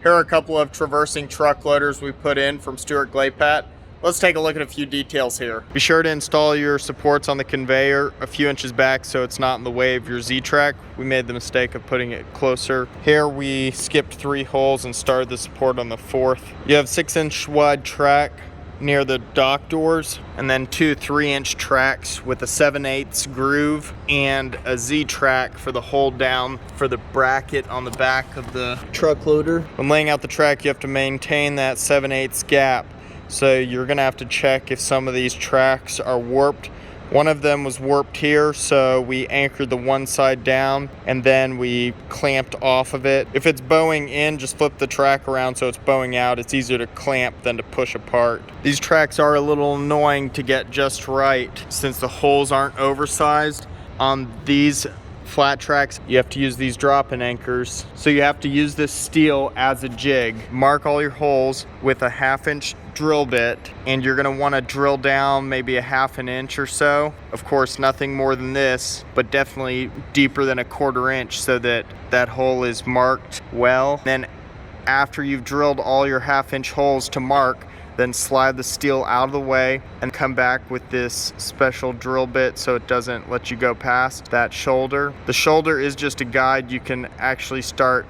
Here are a couple of traversing truck loaders we put in from Stewart Glapat. Let's take a look at a few details here. Be sure to install your supports on the conveyor a few inches back so it's not in the way of your Z-track. We made the mistake of putting it closer. Here we skipped 3 holes and started the support on the 4th. You have 6-inch wide track near the dock doors, and then 2 3-inch tracks with a 7/8 groove and a Z-track for the hold down for the bracket on the back of the truck loader. When laying out the track, you have to maintain that 7/8 gap. So you're gonna have to check if some of these tracks are warped. One of them was warped here, so we anchored the one side down and then we clamped off of it. If it's bowing in, just flip the track around so it's bowing out. It's easier to clamp than to push apart. These tracks are a little annoying to get just right since the holes aren't oversized. On these flat tracks, you have to use these drop-in anchors. So you have to use this steel as a jig. Mark all your holes with a 1/2-inch drill bit, and you're gonna wanna drill down maybe a 1/2 inch or so. Of course, nothing more than this, but definitely deeper than a 1/4 inch so that that hole is marked well. Then after you've drilled all your 1/2-inch holes to mark, then slide the steel out of the way and come back with this special drill bit so it doesn't let you go past that shoulder. The shoulder is just a guide. You can actually start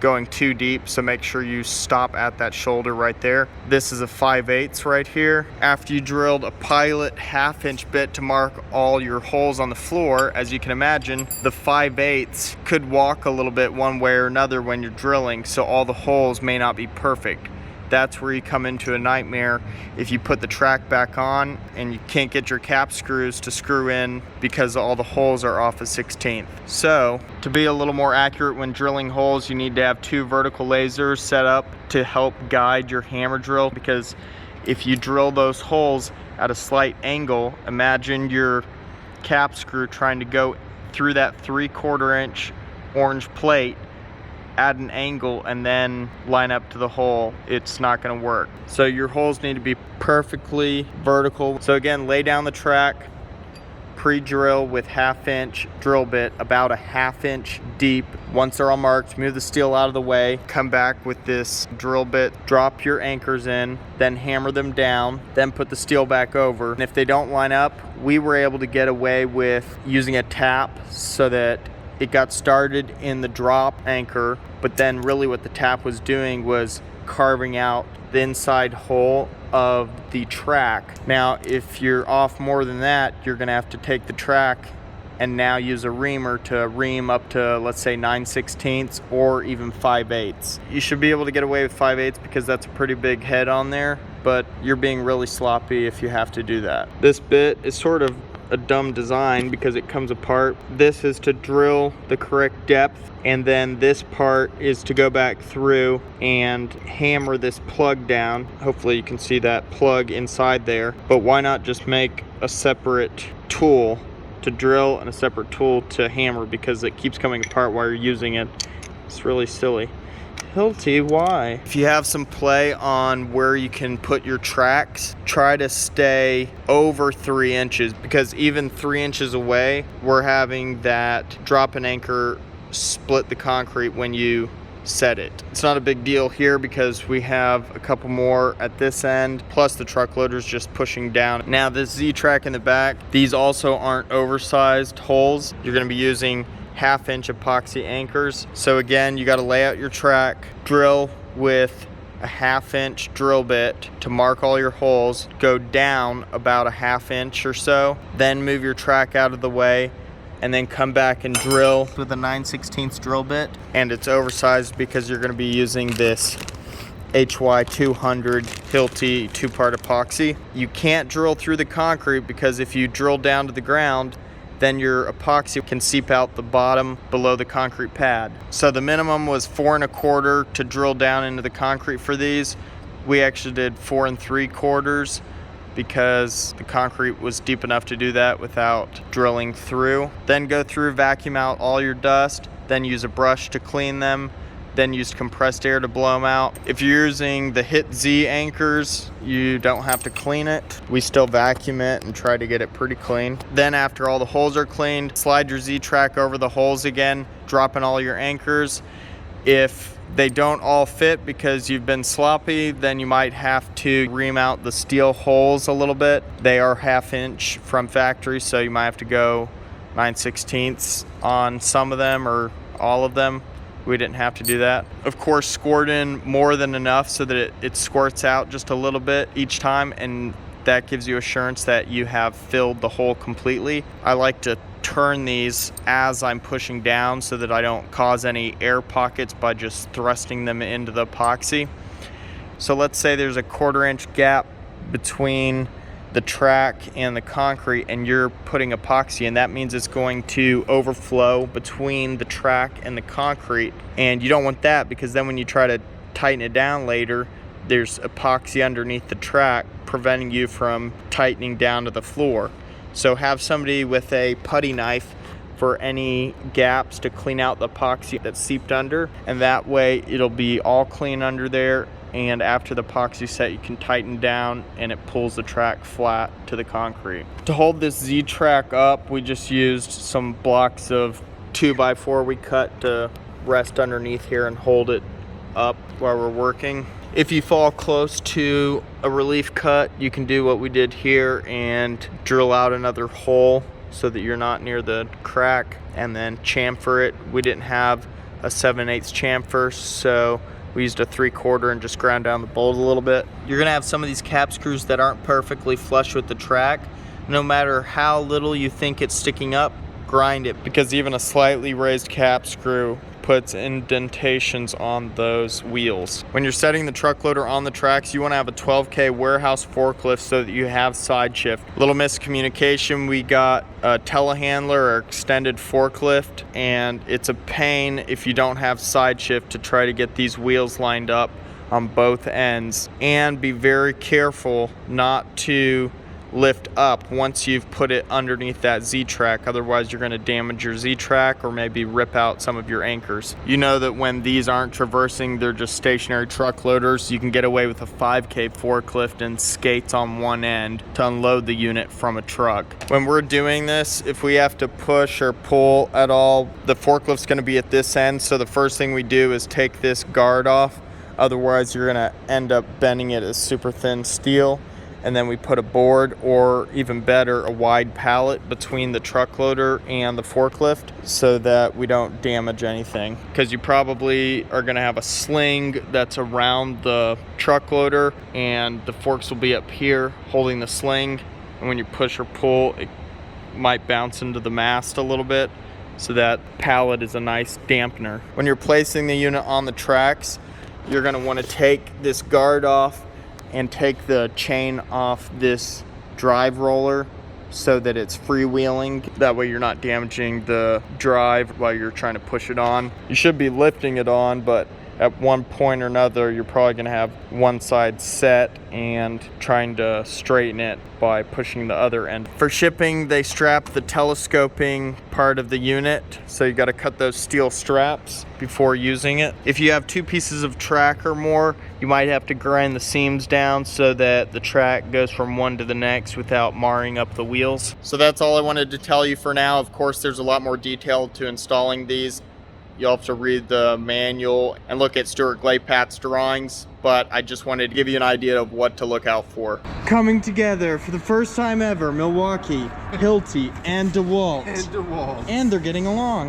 going too deep, so make sure you stop at that shoulder right there. This is a 5/8 right here. After you drilled a pilot 1/2-inch bit to mark all your holes on the floor, as you can imagine, the 5/8 could walk a little bit one way or another when you're drilling, so all the holes may not be perfect. That's where you come into a nightmare if you put the track back on and you can't get your cap screws to screw in because all the holes are off a 1/16. So to be a little more accurate when drilling holes, you need to have 2 vertical lasers set up to help guide your hammer drill, because if you drill those holes at a slight angle, imagine your cap screw trying to go through that 3/4 inch orange plate at an angle and then line up to the hole. It's not going to work. So your holes need to be perfectly vertical. So again, lay down the track, pre-drill with 1/2-inch drill bit about a 1/2 inch deep. Once they're all marked, move the steel out of the way, come back with this drill bit, drop your anchors in, then hammer them down, then put the steel back over. And if they don't line up, we were able to get away with using a tap so that it got started in the drop anchor, but then really what the tap was doing was carving out the inside hole of the track. Now, if you're off more than that, you're gonna have to take the track and now use a reamer to ream up to, let's say, 9/16 or even 5/8. You should be able to get away with 5/8 because that's a pretty big head on there, but you're being really sloppy if you have to do that. This bit is sort of a dumb design because it comes apart. This is to drill the correct depth, and then this part is to go back through and hammer this plug down. Hopefully you can see that plug inside there, but why not just make a separate tool to drill and a separate tool to hammer, because it keeps coming apart while you're using it. It's really silly. Hilty, why? If you have some play on where you can put your tracks, try to stay over 3 inches, because even 3 inches away, we're having that drop-in anchor split the concrete when you set it. It's not a big deal here because we have a couple more at this end, plus the truck loader's just pushing down. Now this Z-track in the back, these also aren't oversized holes. You're gonna be using 1/2-inch epoxy anchors. So again, you got to lay out your track, drill with a 1/2-inch drill bit to mark all your holes, go down about a 1/2 inch or so, then move your track out of the way, and then come back and drill with a 9/16 drill bit. And it's oversized because you're going to be using this HY 200 Hilti 2-part epoxy. You can't drill through the concrete because if you drill down to the ground, then your epoxy can seep out the bottom below the concrete pad. So the minimum was 4 1/4 to drill down into the concrete for these. We actually did 4 3/4 because the concrete was deep enough to do that without drilling through. Then go through, vacuum out all your dust, then use a brush to clean them, then use compressed air to blow them out. If you're using the Hit Z anchors, you don't have to clean it. We still vacuum it and try to get it pretty clean. Then after all the holes are cleaned, slide your Z-track over the holes again, drop in all your anchors. If they don't all fit because you've been sloppy, then you might have to remount the steel holes a little bit. They are 1/2 inch from factory, so you might have to go 9/16 on some of them or all of them. We didn't have to do that. Of course, squirt in more than enough so that it squirts out just a little bit each time, and that gives you assurance that you have filled the hole completely. I like to turn these as I'm pushing down so that I don't cause any air pockets by just thrusting them into the epoxy. So let's say there's a 1/4 inch gap between the track and the concrete, and you're putting epoxy, and that means it's going to overflow between the track and the concrete, and you don't want that, because then when you try to tighten it down later, there's epoxy underneath the track preventing you from tightening down to the floor. So have somebody with a putty knife for any gaps to clean out the epoxy that's seeped under, and that way it'll be all clean under there, and after the epoxy set you can tighten down and it pulls the track flat to the concrete. To hold this Z-track up, we just used some blocks of 2x4 we cut to rest underneath here and hold it up while we're working. If you fall close to a relief cut, you can do what we did here and drill out another hole so that you're not near the crack, and then chamfer it. We didn't have a 7/8 chamfer, so we used a 3/4 and just ground down the bolt a little bit. You're gonna have some of these cap screws that aren't perfectly flush with the track. No matter how little you think it's sticking up, grind it, because even a slightly raised cap screw puts indentations on those wheels. When you're setting the truck loader on the tracks, you want to have a 12K warehouse forklift so that you have side shift. Little miscommunication, we got a telehandler or extended forklift, and it's a pain if you don't have side shift to try to get these wheels lined up on both ends. And be very careful not to lift up once you've put it underneath that Z-track, otherwise you're going to damage your Z-track or maybe rip out some of your anchors. You know that when these aren't traversing, they're just stationary truck loaders, you can get away with a 5K forklift and skates on one end to unload the unit from a truck. When we're doing this, if we have to push or pull at all, the forklift's going to be at this end, so the first thing we do is take this guard off, otherwise you're going to end up bending it as super thin steel. And then we put a board, or even better, a wide pallet between the truck loader and the forklift so that we don't damage anything. Because you probably are going to have a sling that's around the truck loader, and the forks will be up here holding the sling. And when you push or pull, it might bounce into the mast a little bit. So that pallet is a nice dampener. When you're placing the unit on the tracks, you're going to want to take this guard off and take the chain off this drive roller so that it's freewheeling. That way you're not damaging the drive while you're trying to push it on. You should be lifting it on, but at one point or another, you're probably gonna have one side set and trying to straighten it by pushing the other end. For shipping, they strap the telescoping part of the unit, so you gotta cut those steel straps before using it. If you have 2 pieces of track or more, you might have to grind the seams down so that the track goes from one to the next without marring up the wheels. So that's all I wanted to tell you for now. Of course, there's a lot more detail to installing these. You'll have to read the manual and look at Stewart Glapat's drawings, but I just wanted to give you an idea of what to look out for. Coming together for the first time ever, Milwaukee, Hilti, and DeWalt. And they're getting along.